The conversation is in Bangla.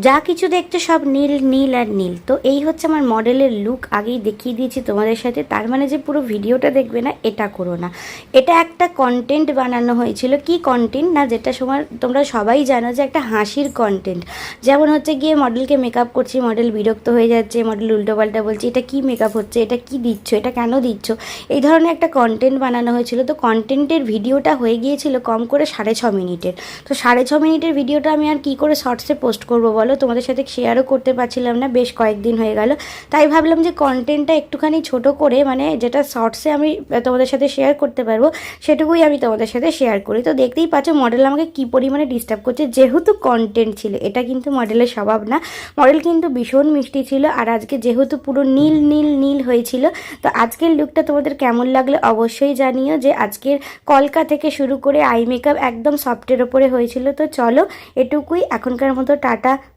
যা কিছু দেখছো সব নীল নীল আর নীল। তো এই হচ্ছে আমার মডেলের লুক, আগেই দেখিয়ে দিয়েছি তোমাদের সাথে। তার মানে যে পুরো ভিডিওটা দেখবে না, এটা করো না। এটা একটা কন্টেন্ট বানানো হয়েছিল। কি কন্টেন্ট না, যেটা সময় তোমরা সবাই জানো যে একটা হাসির কন্টেন্ট। যেমন হচ্ছে গিয়ে মডেলকে মেকআপ করছি, মডেল বিরক্ত হয়ে যাচ্ছে, মডেল উল্টোপাল্টা বলছে, এটা কি মেকআপ হচ্ছে, এটা কি দিচ্ছ, এটা কেন দিচ্ছ, এই ধরনের একটা কন্টেন্ট বানানো হয়েছিল। তো কন্টেন্টের ভিডিওটা হয়ে গিয়েছিল কম করে 6.5 মিনিটের। তো 6.5 মিনিটের ভিডিওটা আমি আর কি করে শর্টসে পোস্ট করবো বলো, তোমাদের সাথে শেয়ারও করতে পারছিলাম না, বেশ কয়েকদিন হয়ে গেল। তাই ভাবলাম যে কন্টেন্টটা একটুখানি ছোট করে, মানে যেটা শর্টসে আমি তোমাদের সাথে শেয়ার করতে পারবো সেটুকুই আমি তোমাদের সাথে শেয়ার করি। তো দেখতেই পাচ্ছ মডেল আমাকে কী পরিমাণে ডিস্টার্ব করছে, যেহেতু কন্টেন্ট ছিল। এটা কিন্তু মডেলের স্বভাব না, মডেল কিন্তু ভীষণ মিষ্টি ছিল। আর আজকে যেহেতু পুরো নীল নীল নীল হয়েছিল, তো আজকের লুকটা তোমাদের কেমন লাগলো অবশ্যই জানিও। যে আজকের কলকা থেকে শুরু করে আই মেকআপ একদম সফটের ওপরে হয়েছিল। তো চলো এটুকুই, এখনকার মতো টাটা।